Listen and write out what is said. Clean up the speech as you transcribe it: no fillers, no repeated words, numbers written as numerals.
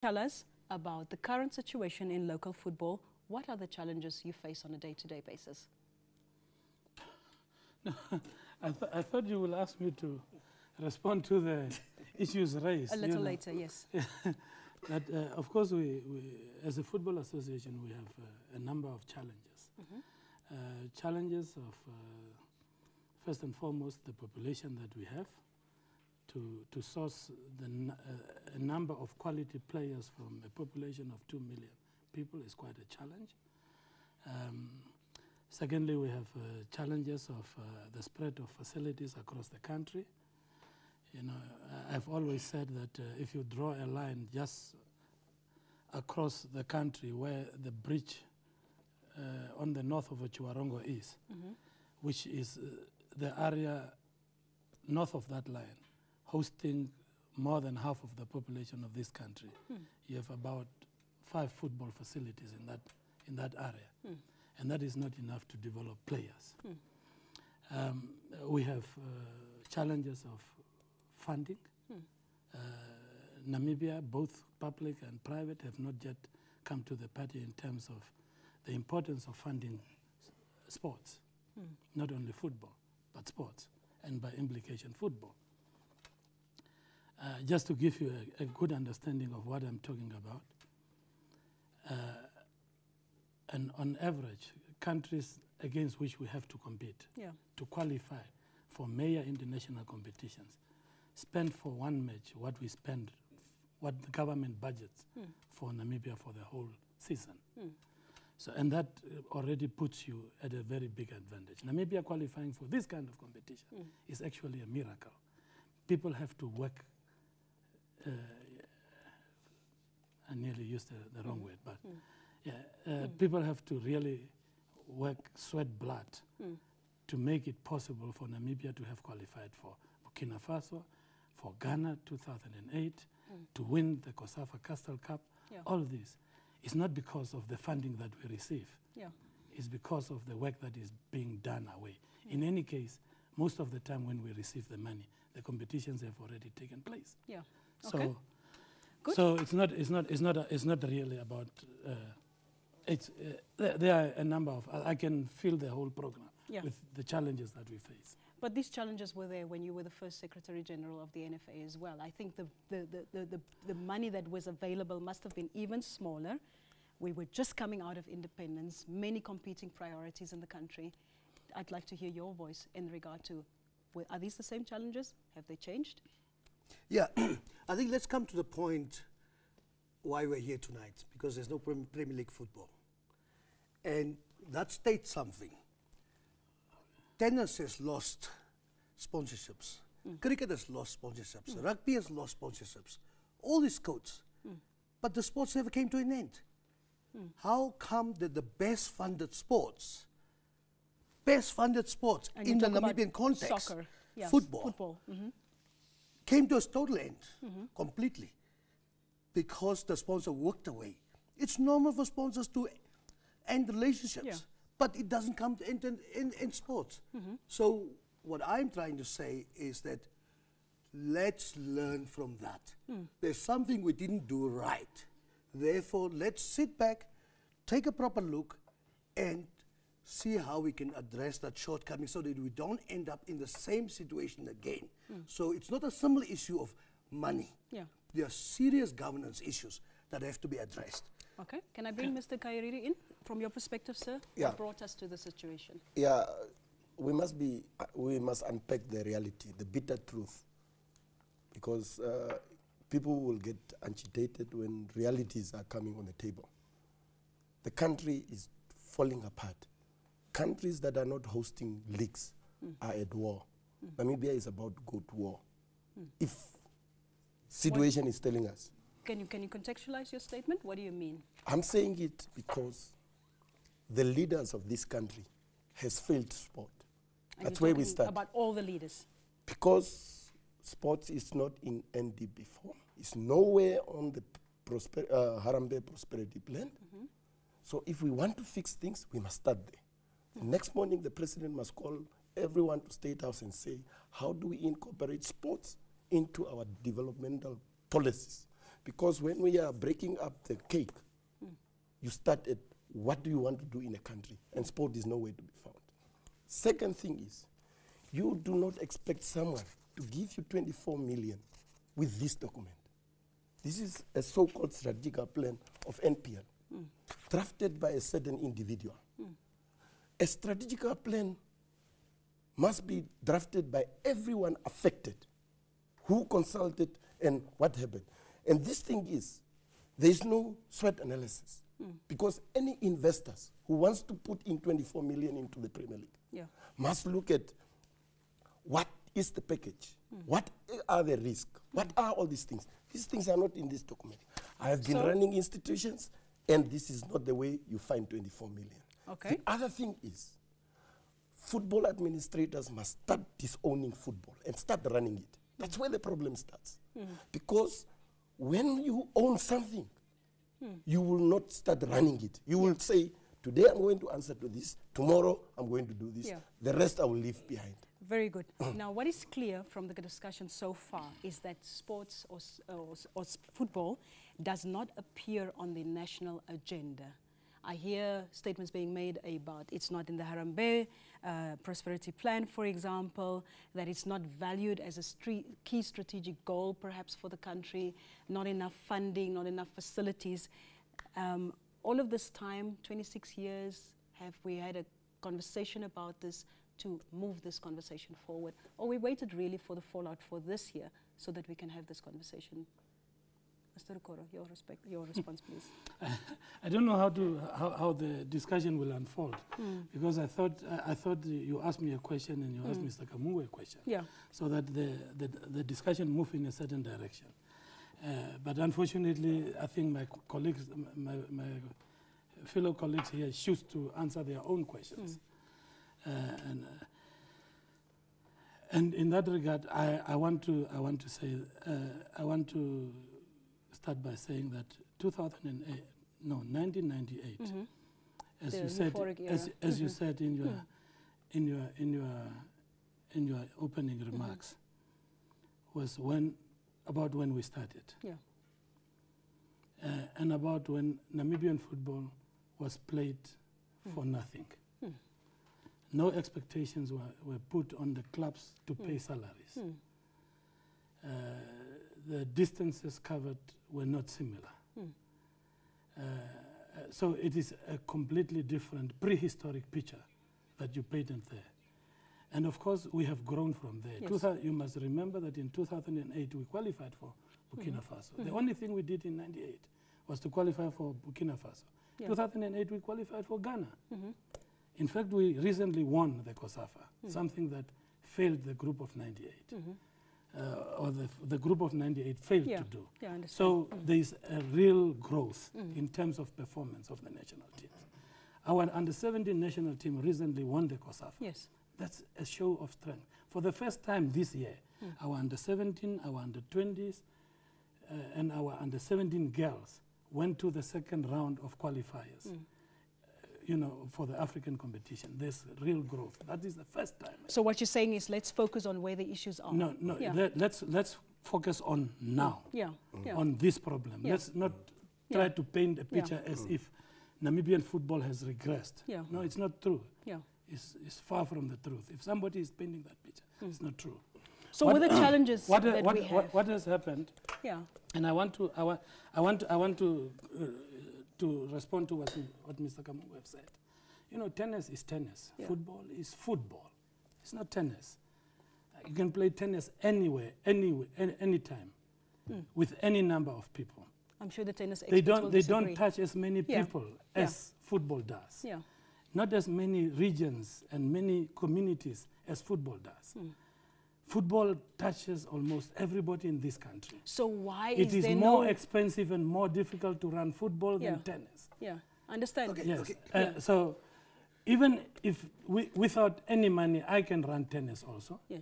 Tell us about the current situation in local football. What are the challenges you face on a day-to-day basis? No, I thought you will ask me to respond to the issues raised. A little later, yes. That, of course, we, as a football association, we have a number of challenges. Challenges of, first and foremost, the population that we have, to source a number of quality players from a population of 2 million people is quite a challenge. Secondly, we have challenges of the spread of facilities across the country. You know, I've always said that if you draw a line just across the country where the bridge on the north of Chiwarongo is, which is the area north of that line, hosting more than half of the population of this country. You have about 5 football facilities in that area. And that is not enough to develop players. We have challenges of funding. Namibia, both public and private, have not yet come to the party in terms of the importance of funding sports, not only football, but sports, and by implication football. Just to give you a good understanding of what I'm talking about, and on average, countries against which we have to compete to qualify for major international competitions spend for one match what we spend, what the government budgets for Namibia for the whole season. So, and that already puts you at a very big advantage. Namibia qualifying for this kind of competition is actually a miracle. People have to work, I nearly used the wrong word, but people have to really work, sweat blood to make it possible for Namibia to have qualified for Burkina Faso, for Ghana 2008, to win the COSAFA Castle Cup. All this is not because of the funding that we receive. It's because of the work that is being done away. In any case, most of the time when we receive the money, the competitions have already taken place. So, so it's not really about. There are a number of. I can feel the whole program with the challenges that we face. But these challenges were there when you were the first Secretary General of the NFA as well. I think the money that was available must have been even smaller. We were just coming out of independence, many competing priorities in the country. I'd like to hear your voice in regard to, are these the same challenges? Have they changed? Yeah, I think let's come to the point why we're here tonight, because there's no Premier League football. And that states something. Tennis has lost sponsorships. Cricket has lost sponsorships. Rugby has lost sponsorships. All these codes. But the sports never came to an end. How come that the best funded sports in the Namibian context, soccer, football, came to a total end completely, because the sponsor walked away. It's normal for sponsors to end relationships, but it doesn't come to end in sports. So what I'm trying to say is that let's learn from that. There's something we didn't do right. Therefore, let's sit back, take a proper look, and see how we can address that shortcoming so that we don't end up in the same situation again. So it's not a simple issue of money. There are serious governance issues that have to be addressed. Okay, can I bring Mr. Kairiri in? From your perspective, sir, what brought us to the situation? Yeah, we must unpack the reality, the bitter truth, because people will get agitated when realities are coming on the table. The country is falling apart. Countries that are not hosting leagues are at war. Namibia is about to go to war. If situation is telling us. Can you contextualize your statement? What do you mean? I'm saying it because the leaders of this country has failed sport. And that's where we start. About all the leaders. Because sports is not in NDP form. It's nowhere on the Harambee Prosperity Plan. So if we want to fix things, we must start there. The next morning, the president must call everyone to State House and say, how do we incorporate sports into our developmental policies? Because when we are breaking up the cake, you start at what do you want to do in a country, and sport is nowhere to be found. Second thing is, you do not expect someone to give you 24 million with this document. This is a so-called strategic plan of NPL, drafted by a certain individual. A strategic plan must be drafted by everyone affected, who consulted and what happened. And this thing is, there is no SWOT analysis, because any investors who wants to put in 24 million into the Premier League must look at what is the package, what are the risks, what are all these things. These things are not in this document. I have been running institutions, and this is not the way you find 24 million. Okay. The other thing is, football administrators must start disowning football and start running it. That's where the problem starts. Because when you own something, you will not start running it. You will say, today I'm going to answer to this, tomorrow I'm going to do this, the rest I will leave behind. Very good. Now, what is clear from the discussion so far is that sports or football does not appear on the national agenda. I hear statements being made about it's not in the Harambee prosperity plan, for example, that it's not valued as a key strategic goal, perhaps, for the country, not enough funding, not enough facilities. All of this time, 26 years, have we had a conversation about this to move this conversation forward? Or we waited really for the fallout for this year so that we can have this conversation? Mr. Rukoro, your response, please. I don't know how the discussion will unfold, because I thought you asked me a question and you asked Mr. Kamungu a question, so that the discussion moved in a certain direction. But unfortunately, I think my colleagues, my fellow colleagues here, choose to answer their own questions. And in that regard, I want to start by saying that 1998, as you said, as you said in your opening remarks, was about when we started, and about when Namibian football was played for nothing. No expectations were put on the clubs to pay salaries. The distances covered were not similar. So it is a completely different prehistoric picture that you painted there. And of course, we have grown from there. Yes. You must remember that in 2008, we qualified for Burkina Faso. The only thing we did in 98 was to qualify for Burkina Faso. 2008, we qualified for Ghana. In fact, we recently won the COSAFA, something that failed the group of 98. Or the group of 98 failed to do. So there is a real growth in terms of performance of the national teams. Our under-17 national team recently won the COSAFA. Yes. That's a show of strength. For the first time this year, our under-17, our under-20s, and our under-17 girls went to the second round of qualifiers. You know, for the African competition, there's real growth. That is the first time. So what you're saying is, let's focus on where the issues are. No, let's focus on now, on this problem. Let's not try to paint a picture as if Namibian football has regressed. No, it's not true. It's far from the truth. If somebody is painting that picture, it's not true. So what are the challenges that we have? What has happened? And I want to respond to what Mr. Kamungu have said. You know, tennis is tennis. Football is football. It's not tennis. You can play tennis anywhere, anytime, with any number of people. I'm sure the tennis experts will disagree. They don't touch as many people as football does. Not as many regions and many communities as football does. Football touches almost everybody in this country. So why it is more expensive and more difficult to run football than tennis? Understand. Okay. Yes. So even if without any money, I can run tennis also. Yes.